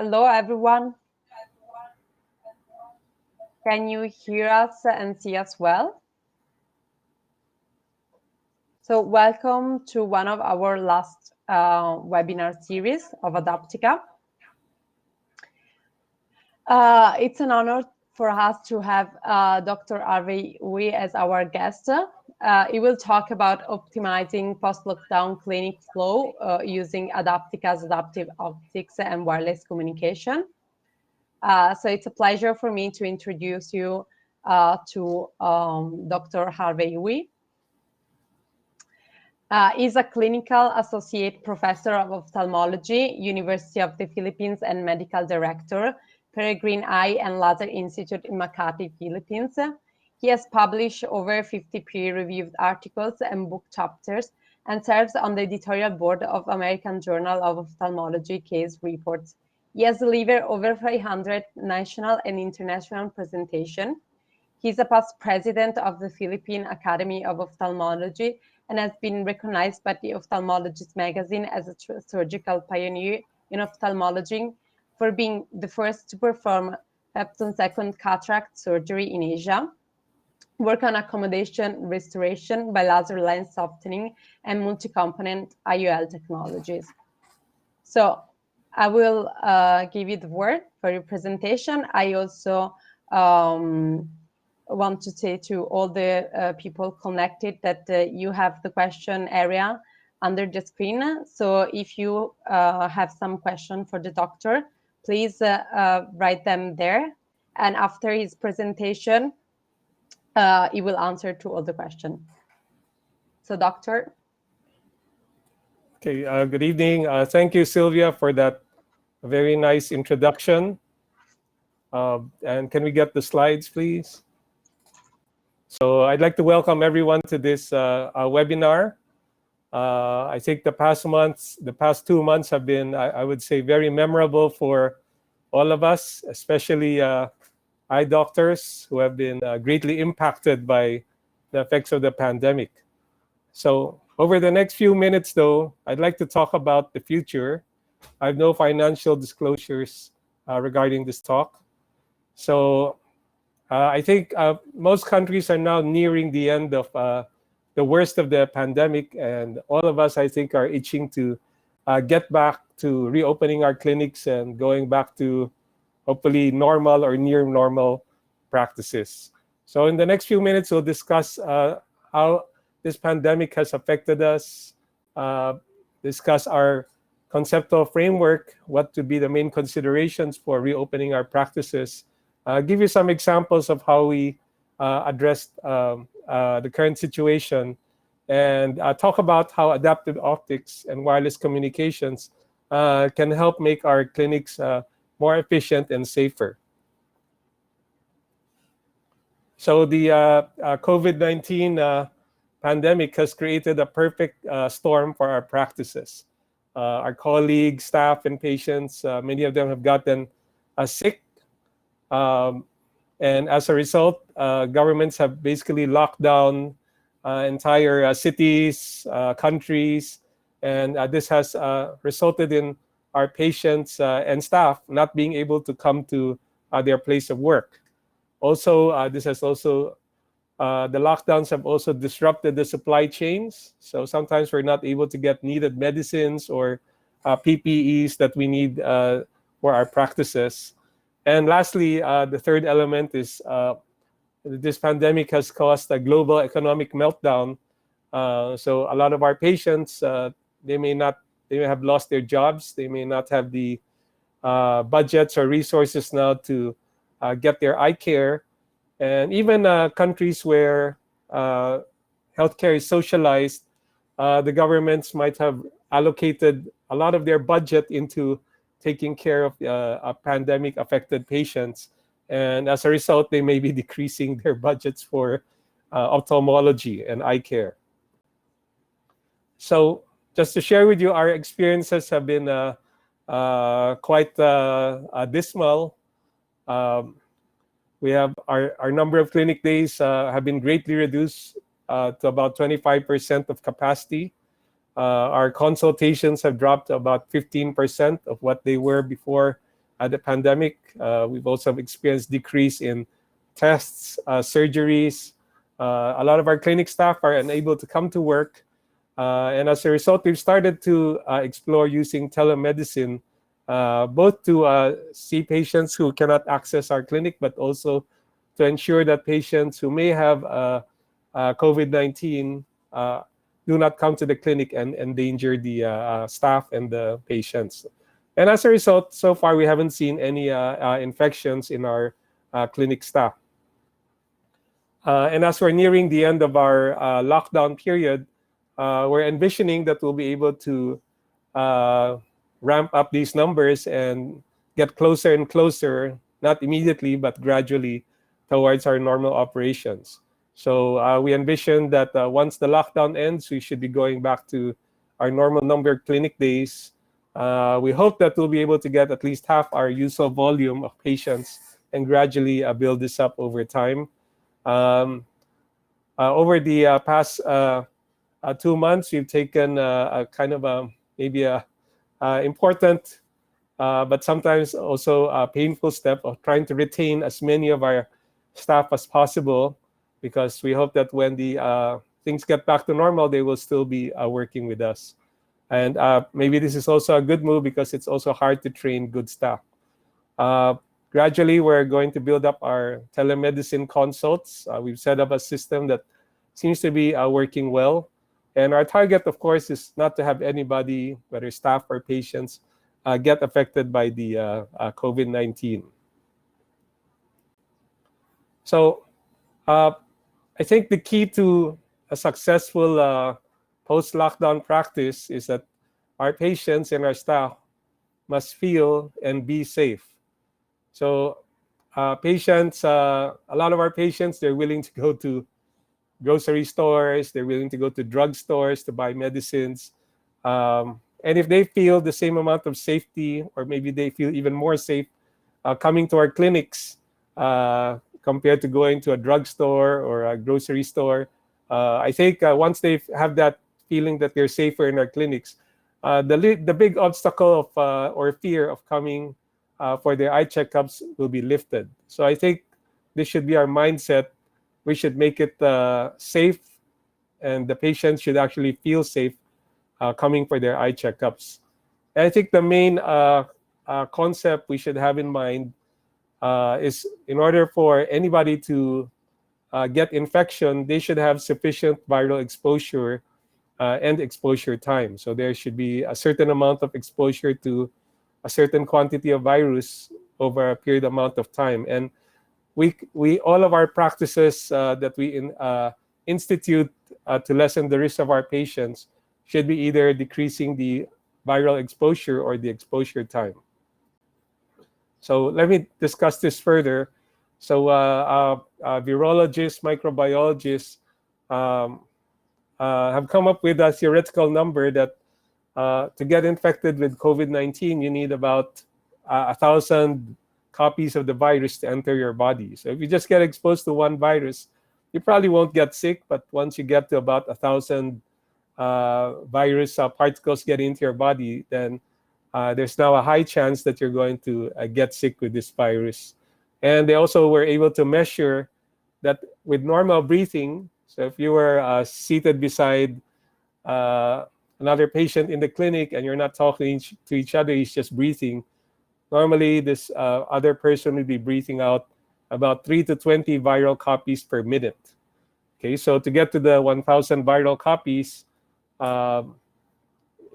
Hello, everyone. Can you hear us and see us well? So welcome to one of our last webinar series of Adaptica. It's an honor for us to have Dr. Harvey Uy as our guest. He will talk about optimizing post-lockdown clinic flow using Adaptica's adaptive optics and wireless communication. So it's a pleasure for me to introduce you to Dr. Harvey Uy. He's a clinical associate professor of ophthalmology, University of the Philippines, and medical director, Peregrine Eye and Laser Institute in Makati, Philippines. He has published over 50 peer-reviewed articles and book chapters and serves on the editorial board of American Journal of Ophthalmology case reports. He has delivered over 500 national and international presentations. He's a past president of the Philippine Academy of Ophthalmology and has been recognized by the Ophthalmologist magazine as a surgical pioneer in ophthalmology for being the first to perform femtosecond cataract surgery in Asia, work on accommodation restoration by laser lens softening and multi-component IOL technologies. So I will give you the word for your presentation. I also want to say to all the people connected that you have the question area under the screen. So if you have some question for the doctor, please write them there. And after his presentation, he will answer to all the questions. So doctor. Okay, good evening. Thank you, Sylvia, for that very nice introduction. And can we get the slides, please? So I'd like to welcome everyone to this webinar. I think the past 2 months have been, I would say, very memorable for all of us, especially eye doctors who have been greatly impacted by the effects of the pandemic. So over the next few minutes, though, I'd like to talk about the future. I have no financial disclosures regarding this talk. So I think most countries are now nearing the end of the worst of the pandemic, and all of us, I think, are itching to get back to reopening our clinics and going back to hopefully normal or near normal practices. So in the next few minutes, we'll discuss how this pandemic has affected us, discuss our conceptual framework, what to be the main considerations for reopening our practices, give you some examples of how we addressed the current situation, and talk about how adaptive optics and wireless communications can help make our clinics more efficient and safer. So the COVID-19 pandemic has created a perfect storm for our practices. Our colleagues, staff, and patients, many of them have gotten sick. And as a result, governments have basically locked down entire cities, countries, and this has resulted in our patients and staff not being able to come to their place of work. Also, the lockdowns have also disrupted the supply chains. So sometimes we're not able to get needed medicines or PPEs that we need for our practices. And lastly, the third element is this pandemic has caused a global economic meltdown. So a lot of our patients, they may have lost their jobs. They may not have the budgets or resources now to get their eye care. And even countries where healthcare is socialized, the governments might have allocated a lot of their budget into taking care of pandemic-affected patients. And as a result, they may be decreasing their budgets for ophthalmology and eye care. So just to share with you, our experiences have been quite dismal. We have our number of clinic days have been greatly reduced to about 25% of capacity. Our consultations have dropped to about 15% of what they were before the pandemic. We've also experienced decrease in tests, surgeries. A lot of our clinic staff are unable to come to work. And as a result, we've started to explore using telemedicine, both to see patients who cannot access our clinic, but also to ensure that patients who may have COVID-19 do not come to the clinic and endanger the staff and the patients. And as a result, so far we haven't seen any infections in our clinic staff. And as we're nearing the end of our lockdown period, we're envisioning that we'll be able to ramp up these numbers and get closer and closer, not immediately, but gradually towards our normal operations. So we envision that once the lockdown ends, we should be going back to our normal number of clinic days. We hope that we'll be able to get at least half our usual volume of patients and gradually build this up over time. Over the past 2 months, we've taken a kind of maybe a important but sometimes also a painful step of trying to retain as many of our staff as possible, because we hope that when the things get back to normal, they will still be working with us. And maybe this is also a good move because it's also hard to train good staff. Gradually, we're going to build up our telemedicine consults. We've set up a system that seems to be working well. And our target, of course, is not to have anybody, whether staff or patients, get affected by the COVID-19. So I think the key to a successful post-lockdown practice is that our patients and our staff must feel and be safe. So patients, a lot of our patients, they're willing to go to grocery stores, they're willing to go to drugstores to buy medicines. And if they feel the same amount of safety, or maybe they feel even more safe coming to our clinics compared to going to a drugstore or a grocery store, I think once they have that feeling that they're safer in our clinics, the big obstacle of or fear of coming for their eye checkups will be lifted. So I think this should be our mindset. We should make it safe, and the patients should actually feel safe coming for their eye checkups. And I think the main concept we should have in mind is, in order for anybody to get infection, they should have sufficient viral exposure and exposure time. So there should be a certain amount of exposure to a certain quantity of virus over a period amount of time. And we all of our practices that we institute to lessen the risk of our patients should be either decreasing the viral exposure or the exposure time. So let me discuss this further. So virologists, microbiologists have come up with a theoretical number that to get infected with COVID-19, you need about 1,000 copies of the virus to enter your body. So if you just get exposed to one virus, you probably won't get sick. But once you get to about 1,000 virus particles getting into your body, then there's now a high chance that you're going to get sick with this virus. And they also were able to measure that with normal breathing. So if you were seated beside another patient in the clinic and you're not talking to each other, he's just breathing, normally this other person would be breathing out about 3 to 20 viral copies per minute. Okay, so to get to the 1,000 viral copies,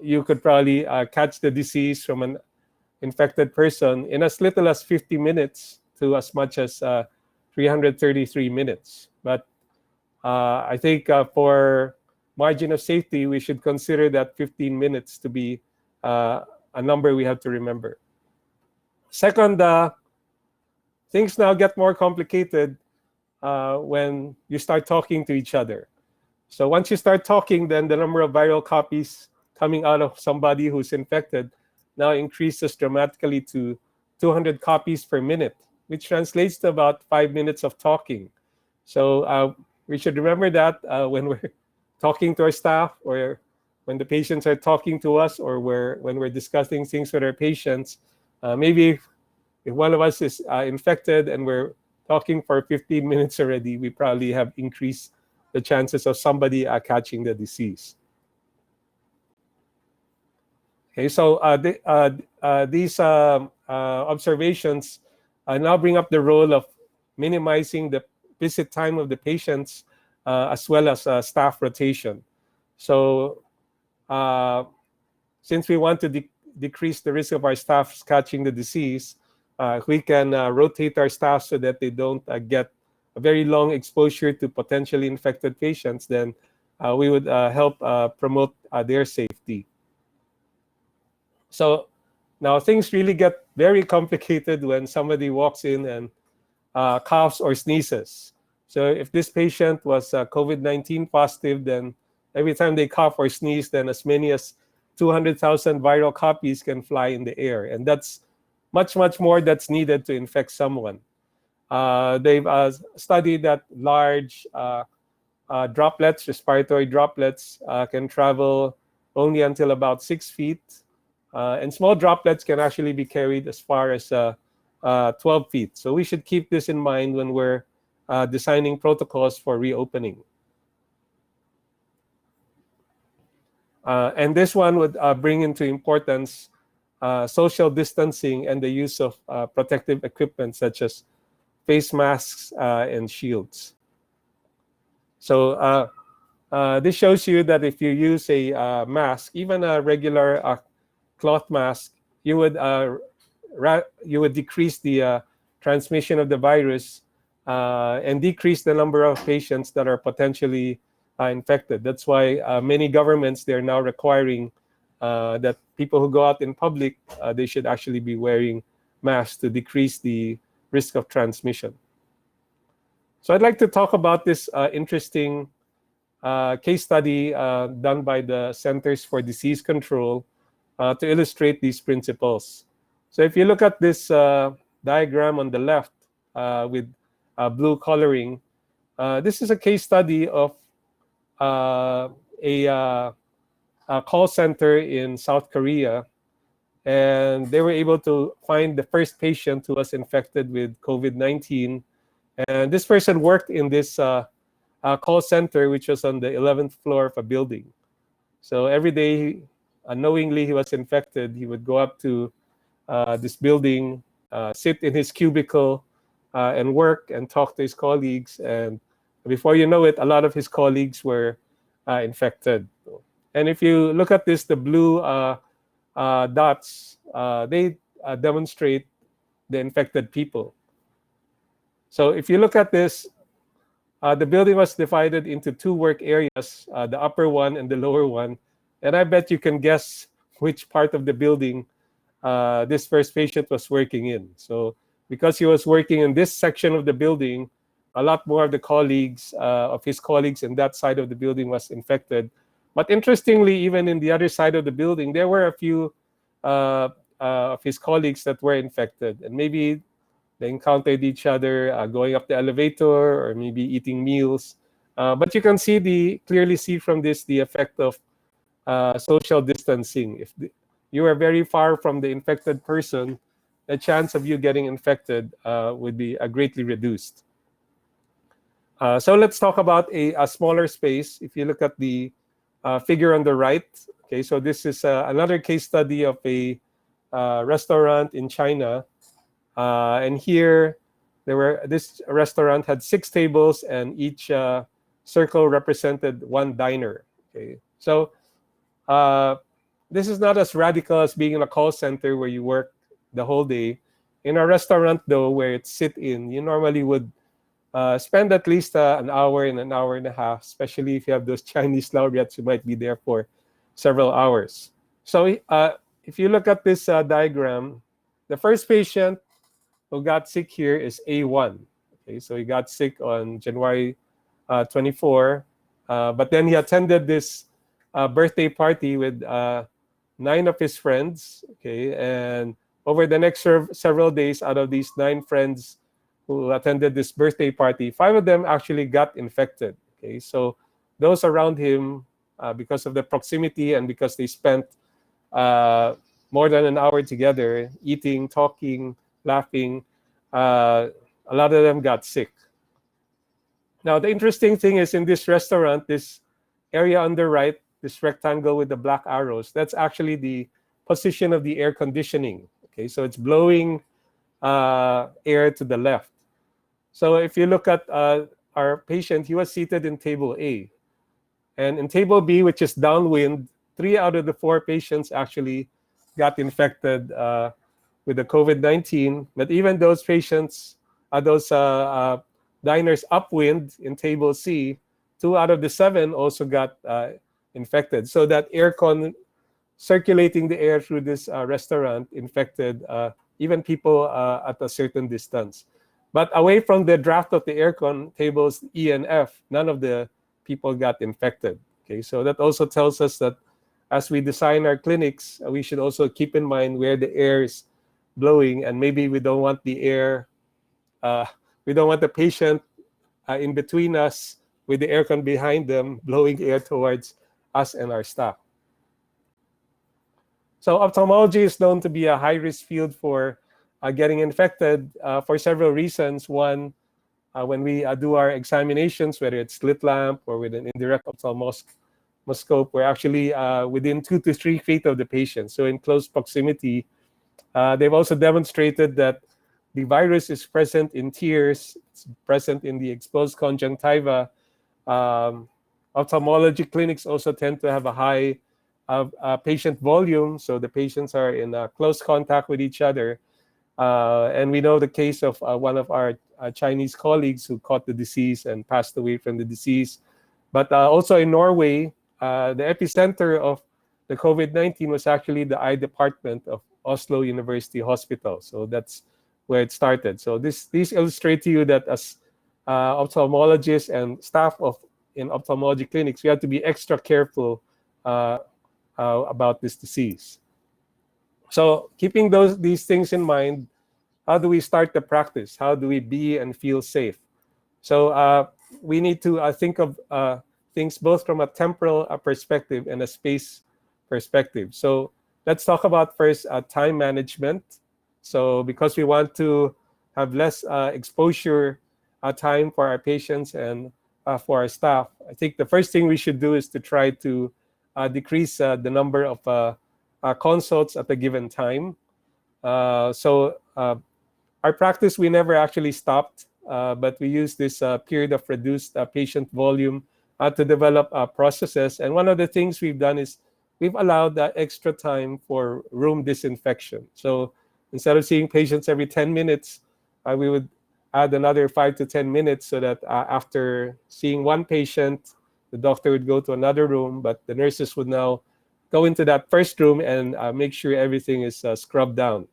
you could probably catch the disease from an infected person in as little as 50 minutes to as much as 333 minutes. But I think for margin of safety, we should consider that 15 minutes to be a number we have to remember. Second, things now get more complicated when you start talking to each other. So once you start talking, then the number of viral copies coming out of somebody who's infected now increases dramatically to 200 copies per minute, which translates to about 5 minutes of talking. So we should remember that when we're talking to our staff, or when the patients are talking to us, or when we're discussing things with our patients, maybe if one of us is infected and we're talking for 15 minutes already, we probably have increased the chances of somebody catching the disease. Okay, so these observations now bring up the role of minimizing the visit time of the patients as well as staff rotation. So since we want to decrease the risk of our staff catching the disease, we can rotate our staff so that they don't get a very long exposure to potentially infected patients, then we would help promote their safety. So now things really get very complicated when somebody walks in and coughs or sneezes. So if this patient was COVID-19 positive, then every time they cough or sneeze, then as many as 200,000 viral copies can fly in the air. And that's much, much more that's needed to infect someone. They've studied that large droplets, respiratory droplets, can travel only until about 6 feet. And small droplets can actually be carried as far as 12 feet. So we should keep this in mind when we're designing protocols for reopening. And this one would bring into importance social distancing and the use of protective equipment such as face masks and shields. So this shows you that if you use a mask, even a regular cloth mask, you would decrease the transmission of the virus and decrease the number of patients that are potentially infected. That's why many governments, they're now requiring that people who go out in public, they should actually be wearing masks to decrease the risk of transmission. So I'd like to talk about this interesting case study done by the Centers for Disease Control to illustrate these principles. So if you look at this diagram on the left with blue coloring, this is a case study of a call center in South Korea, and they were able to find the first patient who was infected with COVID-19. And this person worked in this call center, which was on the 11th floor of a building. So every day, unknowingly he was infected, he would go up to this building, sit in his cubicle, and work and talk to his colleagues. And before you know it, a lot of his colleagues were infected. And if you look at this, the blue dots, they demonstrate the infected people. So if you look at this, the building was divided into two work areas, the upper one and the lower one. And I bet you can guess which part of the building this first patient was working in. So because he was working in this section of the building, a lot more of the colleagues, of his colleagues in that side of the building was infected. But interestingly, even in the other side of the building, there were a few of his colleagues that were infected. And maybe they encountered each other going up the elevator or maybe eating meals. But you can clearly see from this the effect of social distancing. If you are very far from the infected person, the chance of you getting infected would be greatly reduced. So let's talk about a smaller space. If you look at the figure on the right, okay, so this is another case study of a restaurant in China. And here, this restaurant had 6 tables, and each circle represented one diner. Okay, so this is not as radical as being in a call center where you work the whole day. In a restaurant, though, where it's sit-in, you normally would spend at least an hour and an hour and a half, especially if you have those Chinese laureates who might be there for several hours. So if you look at this diagram, the first patient who got sick here is A1. Okay, so he got sick on January 24, but then he attended this birthday party with 9 of his friends. Okay, and over the next several days, out of these 9 friends who attended this birthday party, 5 of them actually got infected. Okay, so those around him, because of the proximity and because they spent more than an hour together, eating, talking, laughing. A lot of them got sick. Now, the interesting thing is in this restaurant, this area on the right, this rectangle with the black arrows, that's actually the position of the air conditioning. Okay, so it's blowing air to the left. So if you look at our patient, he was seated in table A. And in table B, which is downwind, 3 out of the 4 patients actually got infected with the COVID-19. But even those patients, diners upwind in table C, 2 out of the 7 also got infected. So that aircon circulating the air through this restaurant infected even people at a certain distance. But away from the draft of the aircon tables E and F, none of the people got infected. Okay, so that also tells us that as we design our clinics, we should also keep in mind where the air is blowing, and maybe we don't want the air, we don't want the patient in between us with the aircon behind them blowing air towards us and our staff. So ophthalmology is known to be a high-risk field for getting infected for several reasons. One, when we do our examinations, whether it's slit lamp or with an indirect ophthalmoscope, we're actually within 2 to 3 feet of the patient, so in close proximity. They've also demonstrated that the virus is present in tears, it's present in the exposed conjunctiva. Ophthalmology clinics also tend to have a high patient volume, so the patients are in close contact with each other. And we know the case of one of our Chinese colleagues who caught the disease and passed away from the disease. But also in Norway, the epicenter of the COVID-19 was actually the eye department of Oslo University Hospital. So that's where it started. So these illustrate to you that as ophthalmologists and staff in ophthalmology clinics, we have to be extra careful about this disease. So keeping these things in mind, how do we start the practice? How do we be and feel safe? So we need to think of things both from a temporal perspective and a space perspective. So let's talk about first time management. So because we want to have less exposure time for our patients and for our staff, I think the first thing we should do is to try to decrease the number of consults at a given time. So our practice, we never actually stopped, but we used this period of reduced patient volume to develop processes. And one of the things we've done is we've allowed extra time for room disinfection. So instead of seeing patients every 10 minutes, we would add another 5 to 10 minutes so that after seeing one patient, the doctor would go to another room, but the nurses would now go into that first room and make sure everything is scrubbed down.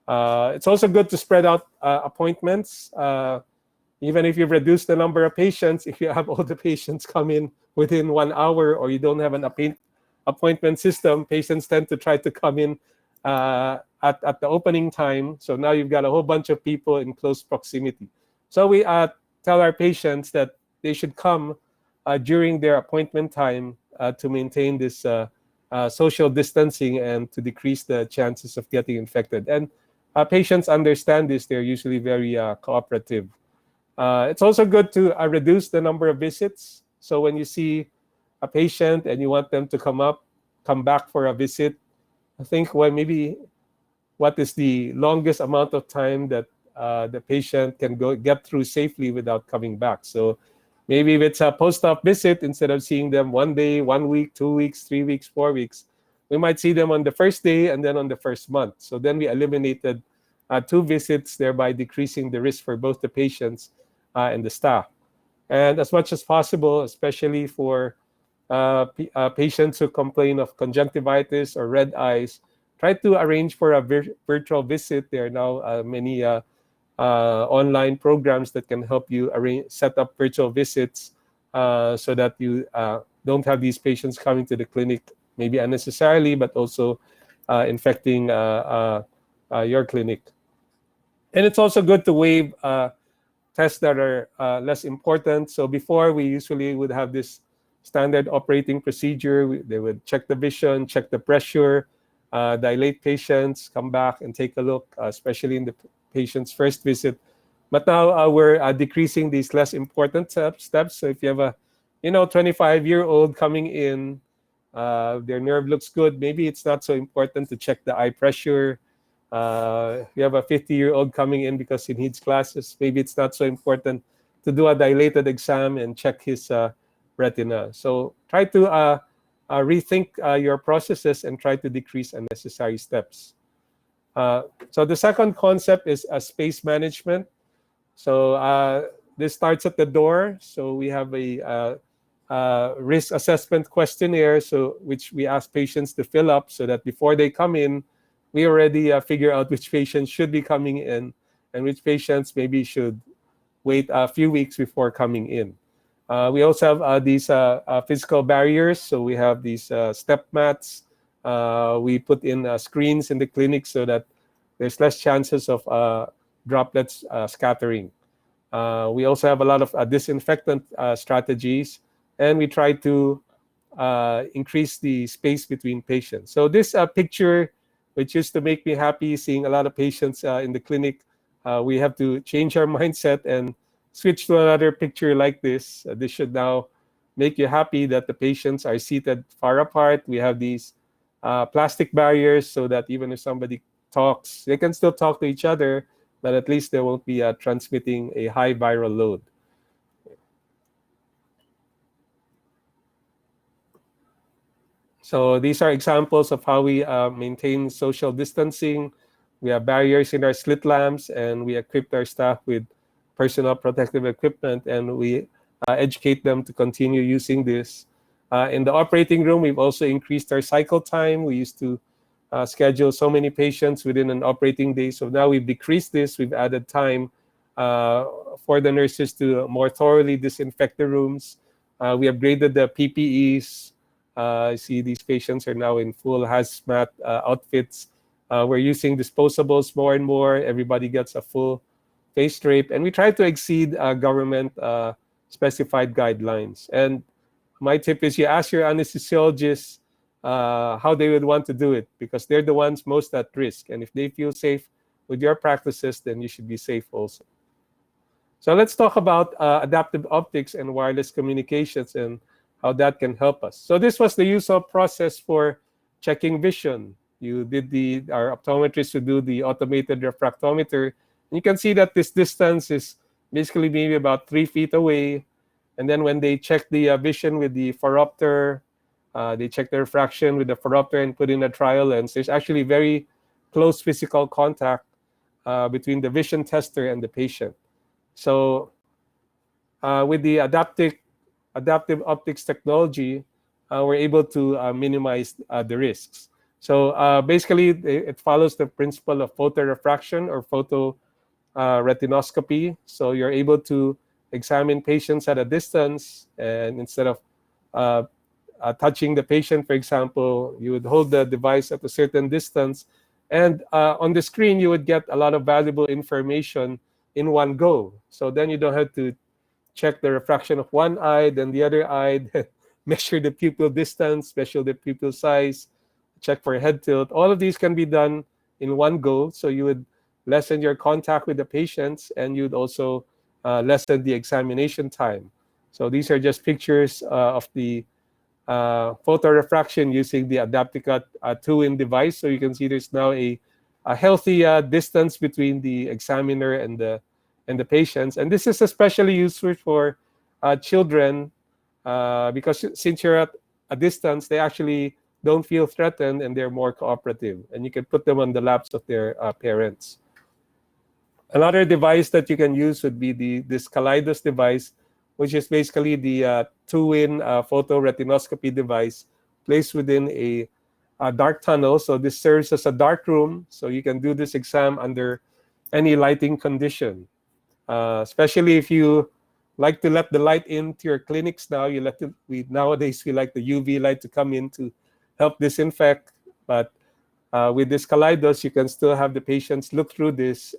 It's also good to spread out appointments. Even if you've reduced the number of patients, if you have all the patients come in within 1 hour or you don't have an appointment system, patients tend to try to come in at the opening time. So now you've got a whole bunch of people in close proximity. So we tell our patients that they should come during their appointment time to maintain this social distancing and to decrease the chances of getting infected. And patients understand this. They're usually very cooperative. It's also good to reduce the number of visits. So when you see a patient and you want them to come back for a visit, I think maybe what is the longest amount of time that the patient can get through safely without coming back. So maybe if it's a post-op visit, instead of seeing them 1 day, 1 week, 2 weeks, 3 weeks, 4 weeks, we might see them on the first day and then on the first month. So then we eliminated 2 visits, thereby decreasing the risk for both the patients and the staff. And as much as possible, especially for patients who complain of conjunctivitis or red eyes, try to arrange for a virtual visit. There are now many online programs that can help you set up virtual visits so that you don't have these patients coming to the clinic maybe unnecessarily, but also infecting your clinic. And it's also good to waive tests that are less important. So before, we usually would have this standard operating procedure. They would check the vision, check the pressure, dilate patients, come back and take a look, especially in the patient's first visit. But now we're decreasing these less important steps. So if you have a, 25-year-old coming in, their nerve looks good, maybe it's not so important to check the eye pressure. You have a 50-year-old coming in because he needs glasses, maybe it's not so important to do a dilated exam and check his retina. So try to rethink your processes and try to decrease unnecessary steps. So the second concept is space management. So this starts at the door. So we have a risk assessment questionnaire, so which we ask patients to fill up, so that before they come in, we already figure out which patients should be coming in and which patients maybe should wait a few weeks before coming in. We also have these physical barriers. So we have these step mats. We put in screens in the clinic so that there's less chances of droplets scattering. We also have a lot of disinfectant strategies, and we try to increase the space between patients. So this picture, which used to make me happy seeing a lot of patients in the clinic, we have to change our mindset and switch to another picture like this. This should now make you happy that the patients are seated far apart. We have these plastic barriers so that even if somebody talks, they can still talk to each other, but at least they won't be transmitting a high viral load. So these are examples of how we maintain social distancing. We have barriers in our slit lamps, and we equipped our staff with personal protective equipment, and we educate them to continue using this. In the operating room, we've also increased our cycle time. We used to schedule so many patients within an operating day. So now we've decreased this. We've added time for the nurses to more thoroughly disinfect the rooms. We upgraded the PPEs. I see these patients are now in full hazmat outfits. We're using disposables more and more. Everybody gets a full face drape. And we try to exceed government specified guidelines. And my tip is you ask your anesthesiologist how they would want to do it, because they're the ones most at risk. And if they feel safe with your practices, then you should be safe also. So let's talk about adaptive optics and wireless communications and how that can help us. So this was the usual process for checking vision. You did our optometrists would do the automated refractometer. And you can see that this distance is basically maybe about 3 feet away. And then when they check the vision with the phoropter, they check the refraction with the phoropter and put in a trial lens. There's actually very close physical contact between the vision tester and the patient. So with the adaptive optics technology, we're able to minimize the risks. So basically, it follows the principle of photorefraction or photoretinoscopy. So you're able to examine patients at a distance, and instead of touching the patient, for example, you would hold the device at a certain distance, and on the screen you would get a lot of valuable information in one go. So then you don't have to check the refraction of one eye, then the other eye, measure the pupil distance, measure the pupil size, check for head tilt. All of these can be done in one go. So you would lessen your contact with the patients, and you'd also lessen the examination time. So these are just pictures of the photorefraction using the Adaptica 2-in device. So you can see there's now a healthy distance between the examiner and the patients. And this is especially useful for children because since you're at a distance, they actually don't feel threatened and they're more cooperative. And you can put them on the laps of their parents. Another device that you can use would be this Kaleidos device, which is basically the 2-in photoretinoscopy device placed within a dark tunnel. So this serves as a dark room, so you can do this exam under any lighting condition. Especially if you like to let the light into your clinics now, nowadays we like the UV light to come in to help disinfect. But with this Kaleidos, you can still have the patients look through this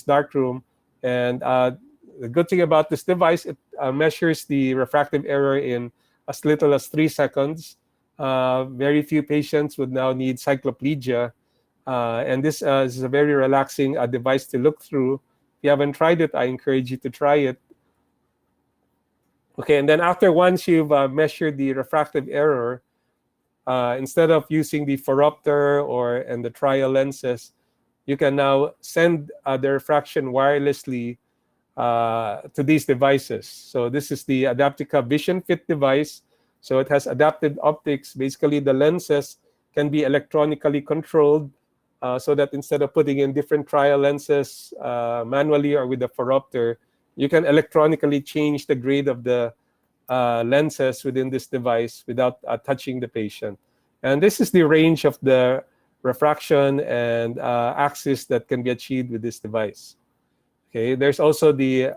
dark room. And the good thing about this device, it measures the refractive error in as little as 3 seconds. very few patients would now need cycloplegia. And this is a very relaxing device to look through. If you haven't tried it, I encourage you to try it. Okay, and then after once you've measured the refractive error, instead of using the phoropter and the trial lenses, you can now send the refraction wirelessly to these devices. So this is the Adaptica Vision Fit device. So it has adaptive optics. Basically, the lenses can be electronically controlled, so that instead of putting in different trial lenses manually or with a phoropter, you can electronically change the grade of the lenses within this device without touching the patient. And this is the range of the refraction and axis that can be achieved with this device. Okay, there's also the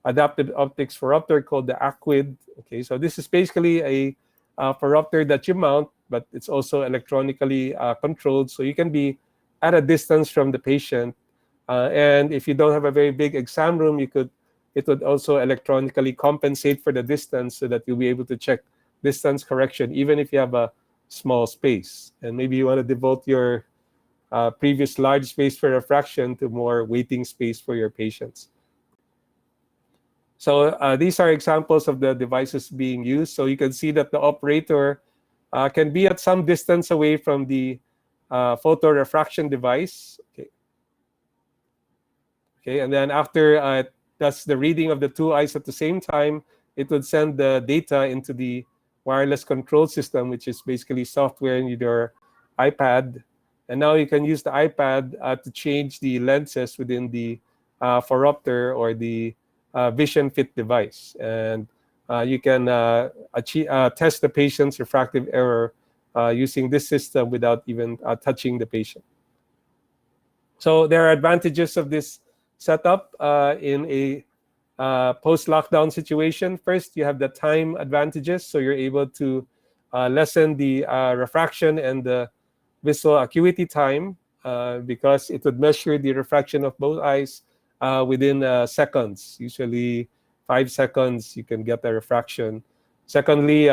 adaptive optics phoropter called the Aquid. Okay, so this is basically a phoropter that you mount, but it's also electronically controlled, so you can be at a distance from the patient. And if you don't have a very big exam room, it would also electronically compensate for the distance so that you'll be able to check distance correction, even if you have a small space. And maybe you want to devote your previous large space for refraction to more waiting space for your patients. So these are examples of the devices being used. So you can see that the operator can be at some distance away from the photorefraction device. Okay, and then after it does the reading of the two eyes at the same time, it would send the data into the wireless control system, which is basically software in your iPad. And now you can use the iPad to change the lenses within the phoropter or the Vision Fit device. And you can test the patient's refractive error using this system without even touching the patient. So there are advantages of this setup in a post-lockdown situation. First, you have the time advantages. So you're able to lessen the refraction and the visual acuity time because it would measure the refraction of both eyes within seconds. Usually 5 seconds, you can get the refraction. Secondly,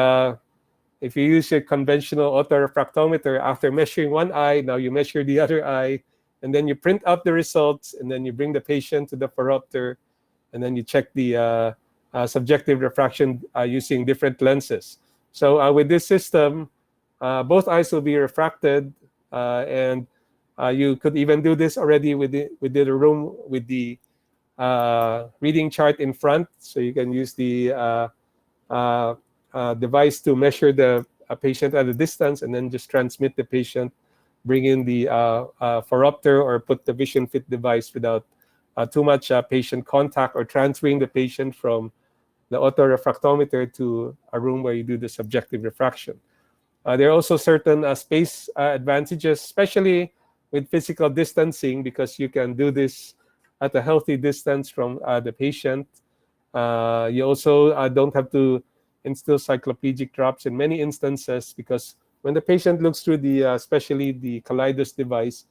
if you use a conventional autorefractometer, after measuring one eye, now you measure the other eye, and then you print out the results, and then you bring the patient to the phoropter, and then you check the subjective refraction using different lenses. So with this system, both eyes will be refracted, and you could even do this already within the room with the reading chart in front. So you can use the device to measure the patient at a distance, and then just transmit the patient, bring in the phoropter or put the Vision Fit device without too much patient contact or transferring the patient from the autorefractometer to a room where you do the subjective refraction. There are also certain space advantages, especially with physical distancing, because you can do this at a healthy distance from the patient. You also don't have to instill cycloplegic drops in many instances, because when the patient looks through the, especially the Kaleidos device,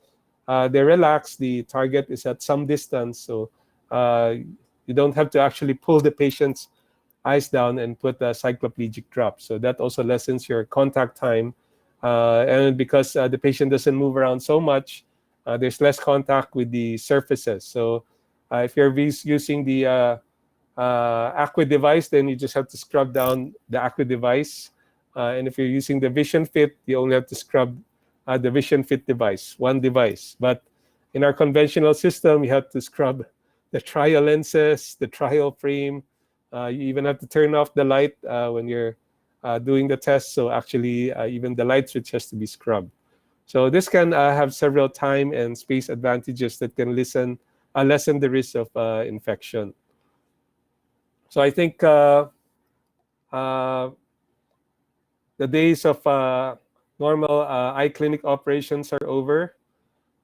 they relax. The target is at some distance, so you don't have to actually pull the patient's eyes down and put a cycloplegic drop. So that also lessens your contact time. And because the patient doesn't move around so much, there's less contact with the surfaces. So if you're using the Aqua device, then you just have to scrub down the Aqua device. And if you're using the Vision Fit, you only have to scrub the Vision Fit device, one device. But in our conventional system, you have to scrub the trial lenses, the trial frame. You even have to turn off the light when you're doing the test. So actually, even the light switch has to be scrubbed. So this can have several time and space advantages that can lessen the risk of infection. So I think the days of normal eye clinic operations are over.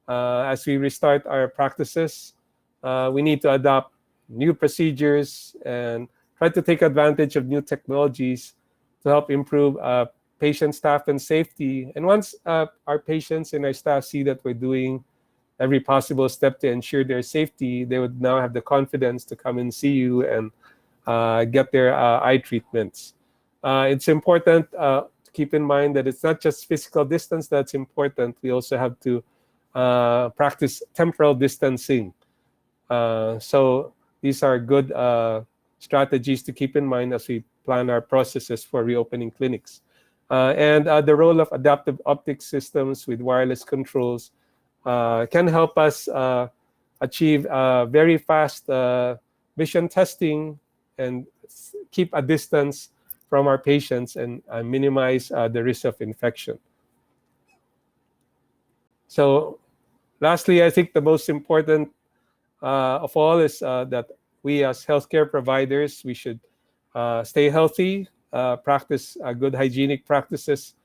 As we restart our practices, we need to adopt new procedures and try to take advantage of new technologies to help improve patient, staff, and safety. And once our patients and our staff see that we're doing every possible step to ensure their safety, they would now have the confidence to come and see you and get their eye treatments. It's important to keep in mind that it's not just physical distance that's important. We also have to practice temporal distancing. So these are good strategies to keep in mind as we plan our processes for reopening clinics. And the role of adaptive optic systems with wireless controls can help us achieve very fast vision testing and keep a distance from our patients and minimize the risk of infection. So lastly, I think the most important of all is that we as healthcare providers, we should stay healthy, practice good hygienic practices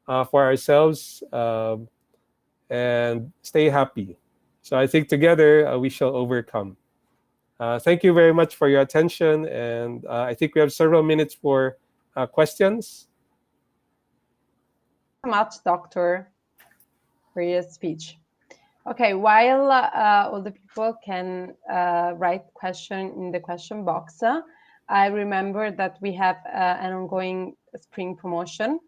for ourselves, and stay happy. So I think together we shall overcome. Thank you very much for your attention, and I think we have several minutes for questions. So much, Doctor, for your speech. Okay, while all the people can write question in the question box, I remember that we have an ongoing spring promotion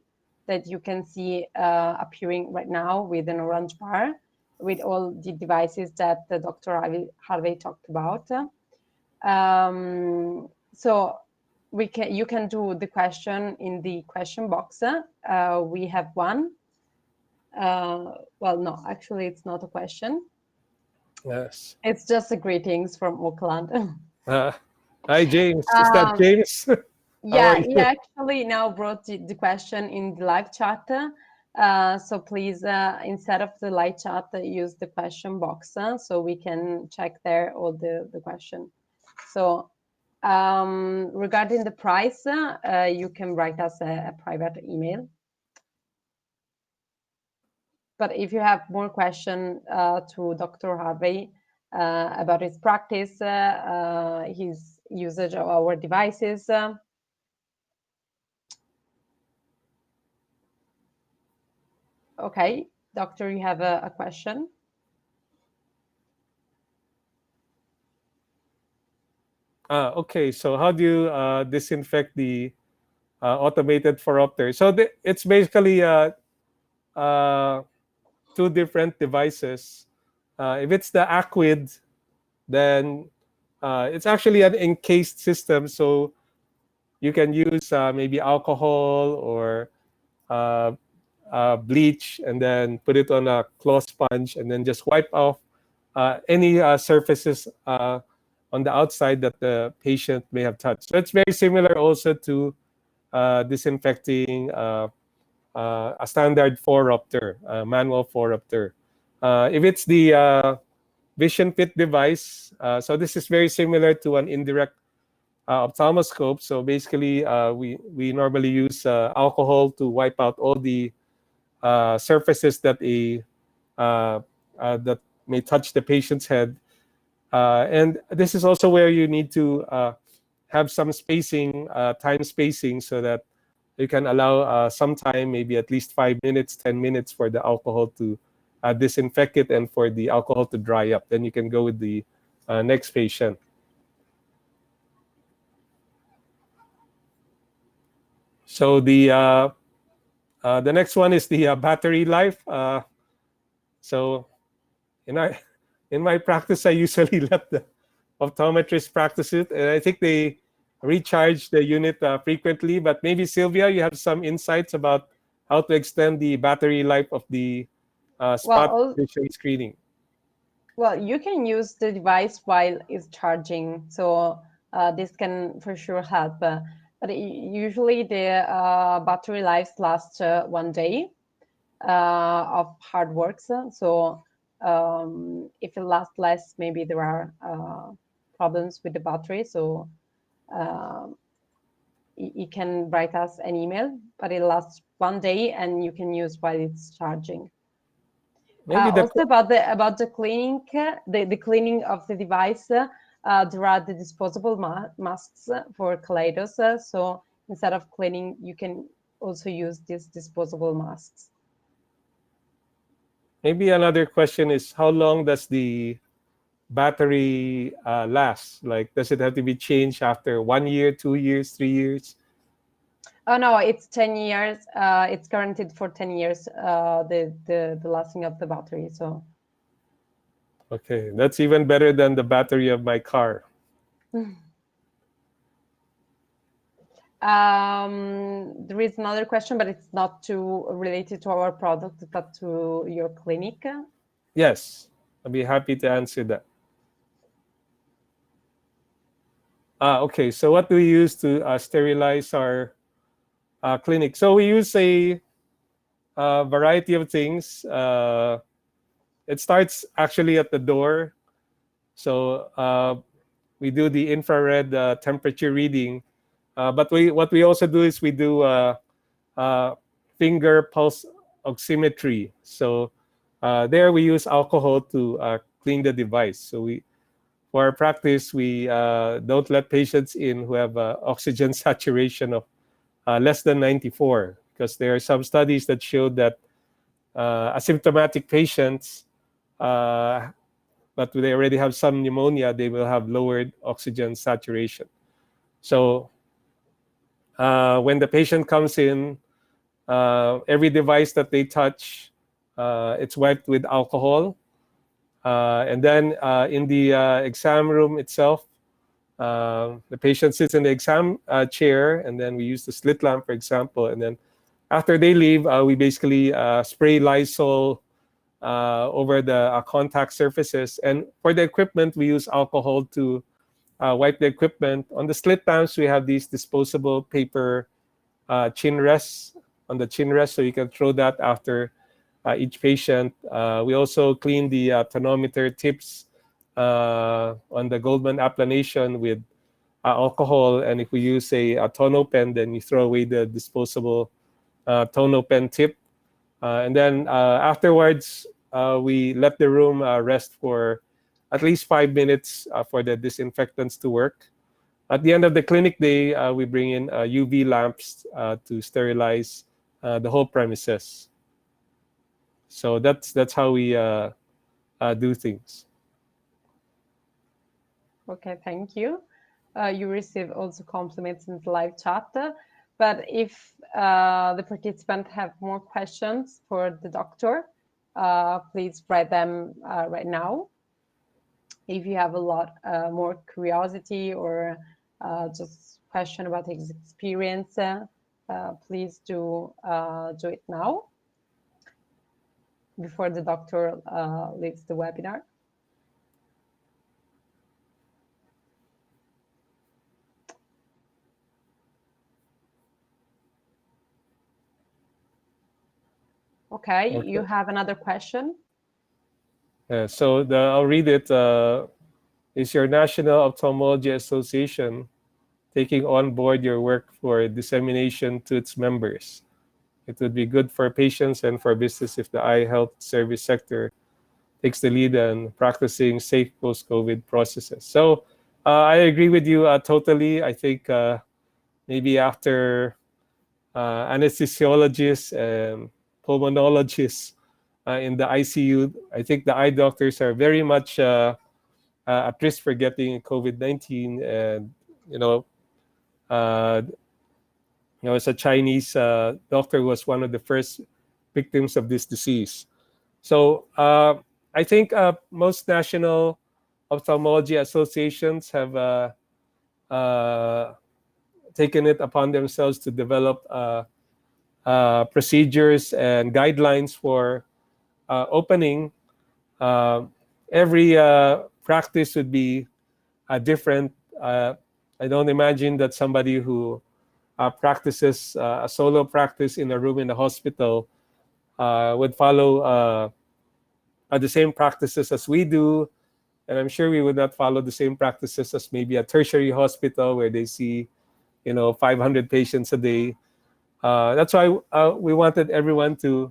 that you can see appearing right now with an orange bar with all the devices that Dr. Harvey talked about. So you can do the question in the question box. We have one. Well, no, actually, it's not a question. Yes. It's just a greetings from Auckland. Hi, James. Is that James? How are Yeah, he you? actually now brought the question in the live chat. So please, instead of the live chat, use the question box so we can check there all the question. So regarding the price, you can write us a private email. But if you have more questions to Dr. Harvey about his practice, his usage of our devices, okay, Doctor, you have a question? Okay, so how do you disinfect the automated phoropter? So it's basically two different devices. If it's the Aquid, then it's actually an encased system, so you can use maybe alcohol or bleach, and then put it on a cloth sponge, and then just wipe off any surfaces on the outside that the patient may have touched. So it's very similar also to disinfecting a standard phoropter, manual phoropter. If it's the vision fit device, so this is very similar to an indirect ophthalmoscope. So basically, we normally use alcohol to wipe out all the surfaces that that may touch the patient's head. And this is also where you need to have some spacing, time spacing, so that you can allow some time, maybe at least 5 minutes, 10 minutes for the alcohol to disinfect it and for the alcohol to dry up. Then you can go with the next patient. So the next one is the battery life. So in my practice, I usually let the optometrist practice it, and I think they recharge the unit frequently. But maybe Sylvia, you have some insights about how to extend the battery life of the spot vision screening. Well, you can use the device while it's charging, so this can for sure help. But usually the battery life lasts 1 day of hard work. So if it lasts less, maybe there are problems with the battery. So you can write us an email, but it lasts 1 day and you can use while it's charging. Also about the cleaning, the cleaning of the device, there are the disposable masks for kaleidos. So instead of cleaning, you can also use these disposable masks. Maybe another question is, how long does the battery last? Like, does it have to be changed after 1 year, 2 years, 3 years? Oh no, it's 10 years. It's guaranteed for 10 years. The lasting of the battery. So. Okay, that's even better than the battery of my car. There is another question, but it's not too related to our product, but to your clinic. Yes, I'll be happy to answer that. Okay, so what do we use to sterilize our clinic? So we use a variety of things. It starts actually at the door. So we do the infrared temperature reading. But what we also do is we do finger pulse oximetry. So there we use alcohol to clean the device. So for our practice, we don't let patients in who have oxygen saturation of less than 94, because there are some studies that showed that asymptomatic patients, but they already have some pneumonia, they will have lowered oxygen saturation. So when the patient comes in, every device that they touch, it's wiped with alcohol. And then in the exam room itself, the patient sits in the exam chair, and then we use the slit lamp, for example. And then after they leave, we basically spray Lysol over the contact surfaces. And for the equipment, we use alcohol to wipe the equipment. On the slit lamps, we have these disposable paper chin rests on the chin rest, so you can throw that after each patient. We also clean the tonometer tips on the Goldman applanation with alcohol. And if we use a tono pen, then you throw away the disposable tono pen tip. And then afterwards, we let the room rest for at least 5 minutes for the disinfectants to work. At the end of the clinic day, we bring in UV lamps to sterilize the whole premises. So that's how we do things. Okay, thank you. You receive also compliments in the live chat. But if the participants have more questions for the doctor, please write them right now. If you have a lot more curiosity or just question about his experience, please do it now before the doctor leaves the webinar. Okay, you have another question? So I'll read it. Is your National Ophthalmology Association taking on board your work for dissemination to its members? It would be good for patients and for business if the eye health service sector takes the lead on practicing safe post-COVID processes. So I agree with you totally. I think maybe after anesthesiologists and pulmonologists in the ICU, I think the eye doctors are very much at risk for getting COVID-19. And as a Chinese doctor who was one of the first victims of this disease. So I think most national ophthalmology associations have taken it upon themselves to develop procedures and guidelines for opening. Every practice would be different. I don't imagine that somebody who practices a solo practice in a room in a hospital would follow the same practices as we do. And I'm sure we would not follow the same practices as maybe a tertiary hospital where they see 500 patients a day. That's why we wanted everyone to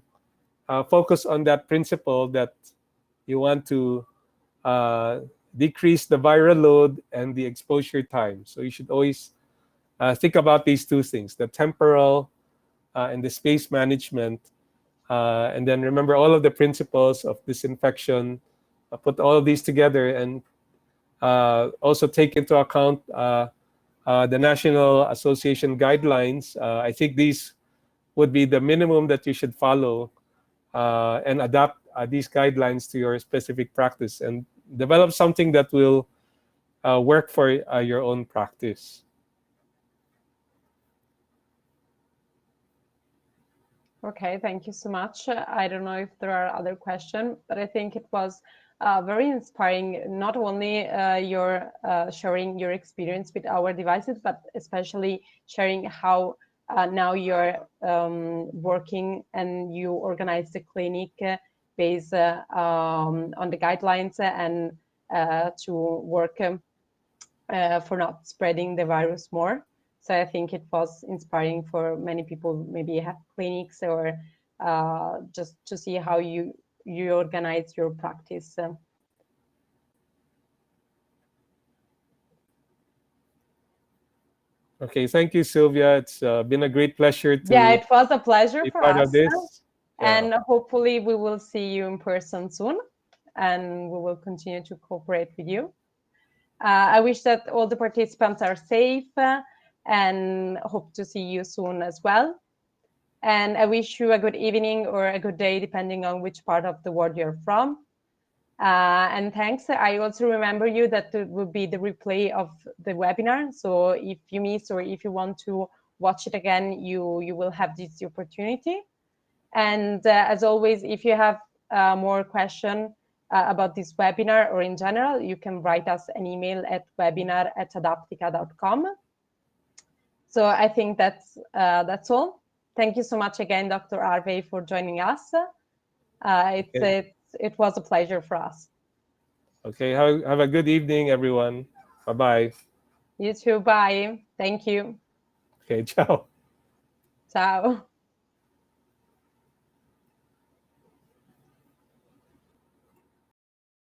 focus on that principle that you want to decrease the viral load and the exposure time. So you should always think about these two things, the temporal and the space management. And then remember all of the principles of disinfection, put all of these together, and also take into account the National Association guidelines. I think these would be the minimum that you should follow and adapt these guidelines to your specific practice and develop something that will work for your own practice. Okay, thank you so much. I don't know if there are other questions, but I think it was very inspiring, not only your sharing your experience with our devices, but especially sharing how now you're working and you organize the clinic based on the guidelines and to work for not spreading the virus more. So I think it was inspiring for many people, maybe have clinics or just to see how you organize your practice. Okay, thank you, Sylvia. It's been a great pleasure Yeah, to it was a pleasure be for part of us, this. Yeah. and hopefully we will see you in person soon, and we will continue to cooperate with you. I wish that all the participants are safe and hope to see you soon as well. And I wish you a good evening or a good day, depending on which part of the world you're from. And thanks. I also remember you that it will be the replay of the webinar. So if you miss or if you want to watch it again, you will have this opportunity. And as always, if you have more question about this webinar or in general, you can write us an email at webinar@adaptica.com. So I think that's all. Thank you so much again, Dr. Arve, for joining us. It was a pleasure for us. Okay, have a good evening, everyone. Bye-bye. You too. Bye. Thank you. Okay, ciao. Ciao.